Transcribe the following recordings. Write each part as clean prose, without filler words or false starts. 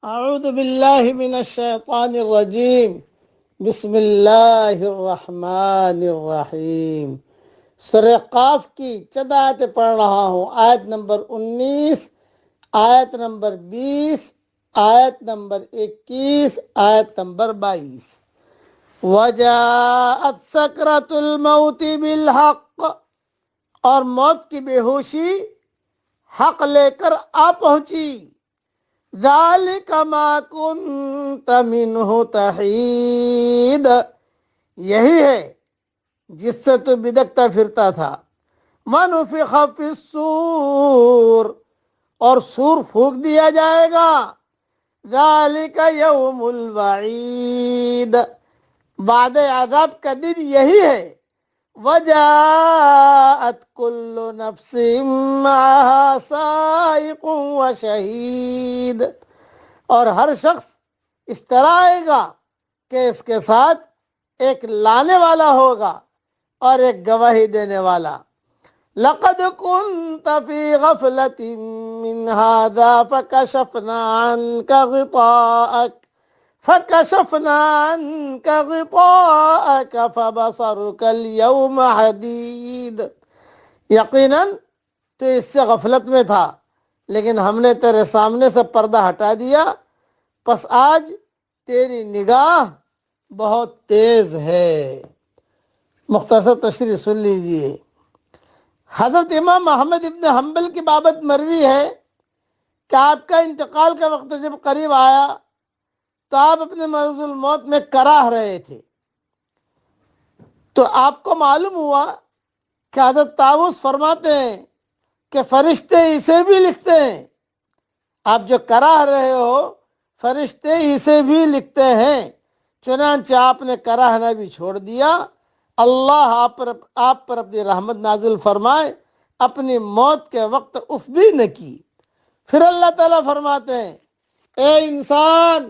اعوذ باللہ من الشیطان الرجیم بسم اللہ الرحمن الرحیم۔ سورہ قاف کی چند آیتیں پڑھ رہا ہوں۔ آیت نمبر 19، آیت نمبر 20، آیت نمبر 21، آیت نمبر 22۔ وجاءت سکرۃ الموت بالحق، اور موت کی بے ہوشی حق لے کر آ پہنچی۔ ذالک ما کنت منہ تحید، یہی ہے جس سے تو بدکتا پھرتا تھا۔ ونفخ فی الصور، اور سور پھونک دیا جائے گا۔ ذالک یوم الوعید، بعد عذاب کا دن یہی ہے۔ وجاءت کل نفس معها سائق وشہید، اور ہر شخص اس طرح آئے گا کہ اس کے ساتھ ایک لانے والا ہوگا اور ایک گواہی دینے والا۔ لقد كنت في غفلة من هذا فكشفنا عنك غطاءك فبصرك اليوم حديد، یقیناً تو اس سے غفلت میں تھا، لیکن ہم نے تیرے سامنے سے پردہ ہٹا دیا، پس آج تیری نگاہ بہت تیز ہے۔ مختصر تشریح سن لیجئے۔ حضرت امام محمد ابن حنبل کی بابت مروی ہے کہ آپ کا انتقال کا وقت جب قریب آیا تو آپ اپنے مرض الموت میں کراہ رہے تھے، تو آپ کو معلوم ہوا کہ حضرت طاووس فرماتے ہیں کہ فرشتے اسے بھی لکھتے ہیں، آپ جو کراہ رہے ہو فرشتے اسے بھی لکھتے ہیں۔ چنانچہ آپ نے کراہنا بھی چھوڑ دیا۔ اللہ آپ پر اپنی رحمت نازل فرمائے، اپنی موت کے وقت اف بھی نہ کی۔ پھر اللہ تعالیٰ فرماتے ہیں، اے انسان،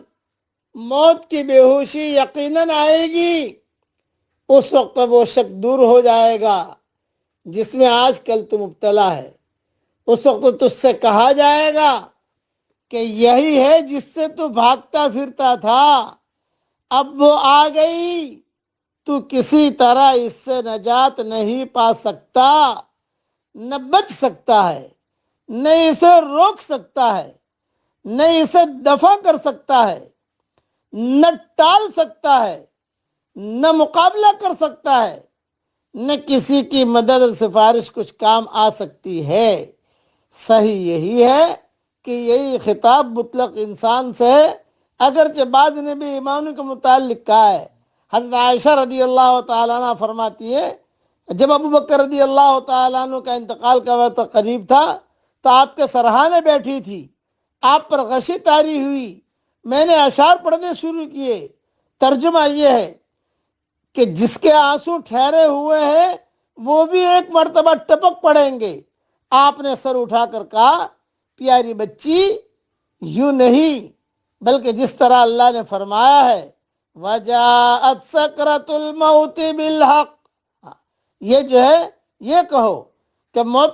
موت کی بے ہوشی یقیناً آئے گی، اس وقت وہ شک دور ہو جائے گا جس میں آج کل تو مبتلا ہے۔ اس وقت تجھ سے کہا جائے گا کہ یہی ہے جس سے تو بھاگتا پھرتا تھا، اب وہ آ گئی، تو کسی طرح اس سے نجات نہیں پا سکتا، نہ بچ سکتا ہے، نہ اسے روک سکتا ہے، نہ اسے دفع کر سکتا ہے، نہ ٹال سکتا ہے، نہ مقابلہ کر سکتا ہے، نہ کسی کی مدد اور سفارش کچھ کام آ سکتی ہے۔ صحیح یہی ہے کہ یہی خطاب مطلق انسان سے ہے، اگرچہ بعض نے بھی ایمانوں کے متعلق کہا ہے۔ حضرت عائشہ رضی اللہ تعالیٰ عنہ فرماتی ہے، جب ابو بکر رضی اللہ تعالیٰ عنہ کا انتقال کا وقت قریب تھا تو آپ کے سرحانے بیٹھی تھی، آپ پر غشی طاری ہوئی، میں نے اشعار پڑھنے شروع کیے۔ ترجمہ یہ ہے کہ جس کے آنسو ٹھہرے ہوئے ہیں وہ بھی ایک مرتبہ ٹپک پڑیں گے۔ آپ نے سر اٹھا کر کہا، پیاری بچی، یوں نہیں بلکہ جس طرح اللہ نے فرمایا ہے، وجاءت سکرۃ الموت بالحق، یہ جو ہے یہ کہو کہ موت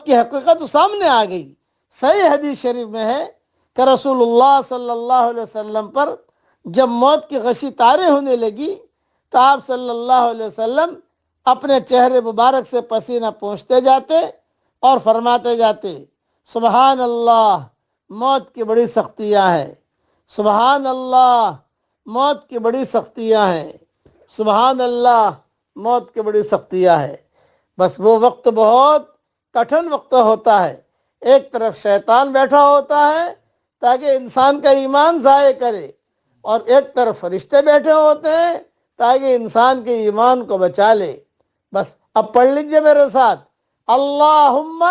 کی حقیقت سامنے آ گئی۔ صحیح حدیث شریف میں ہے کہ رسول اللہ صلی اللہ علیہ وسلم پر جب موت کی غشی طاری ہونے لگی تو آپ صلی اللہ علیہ وسلم اپنے چہرے مبارک سے پسینہ پونچھتے جاتے اور فرماتے جاتے، سبحان اللہ، موت کی بڑی سختیاں ہیں، سبحان اللہ، موت کی بڑی سختیاں ہیں، سبحان اللہ، موت کی بڑی سختیاں ہیں۔ بس وہ وقت بہت کٹھن وقت ہوتا ہے، ایک طرف شیطان بیٹھا ہوتا ہے تاکہ انسان کا ایمان ضائع کرے، اور ایک طرف فرشتے بیٹھے ہوتے ہیں تاکہ انسان کے ایمان کو بچا لے۔ بس اب پڑھ لیجئے میرے ساتھ، اللہم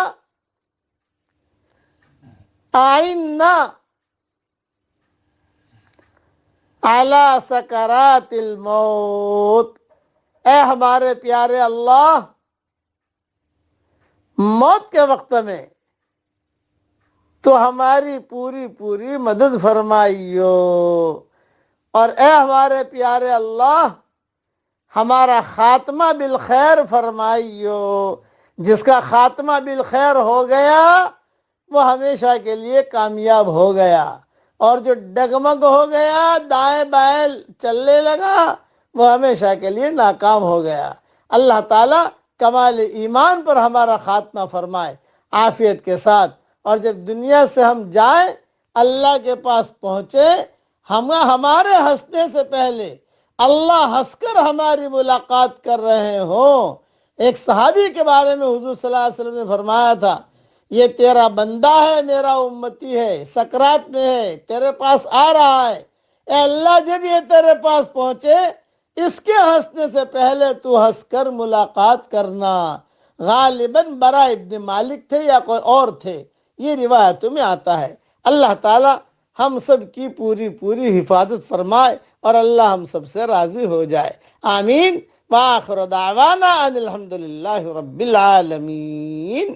اعنا علی سکرات الموت، اے ہمارے پیارے اللہ، موت کے وقت میں تو ہماری پوری مدد فرمائیو، اور اے ہمارے پیارے اللہ، ہمارا خاتمہ بالخیر فرمائیو، جس کا خاتمہ بالخیر ہو گیا وہ ہمیشہ کے لیے کامیاب ہو گیا، اور جو ڈگمگ ہو گیا، دائیں بائیں چلنے لگا، وہ ہمیشہ کے لیے ناکام ہو گیا۔ اللہ تعالیٰ کمال ایمان پر ہمارا خاتمہ فرمائے عافیت کے ساتھ، اور جب دنیا سے ہم جائیں، اللہ کے پاس پہنچے، ہمارے ہنسنے سے پہلے اللہ ہنس کر ہماری ملاقات کر رہے ہوں۔ ایک صحابی کے بارے میں حضور صلی اللہ علیہ وسلم نے فرمایا تھا، یہ تیرا بندہ ہے، میرا امتی ہے، سکرات میں ہے، تیرے پاس آ رہا ہے، اے اللہ جب یہ تیرے پاس پہنچے، اس کے ہنسنے سے پہلے تو ہنس کر ملاقات کرنا۔ غالباً برا ابن مالک تھے یا کوئی اور تھے، یہ روایتوں میں آتا ہے۔ اللہ تعالی ہم سب کی پوری حفاظت فرمائے، اور اللہ ہم سب سے راضی ہو جائے، آمین۔ وآخر دعوانا ان الحمد للہ رب العالمین۔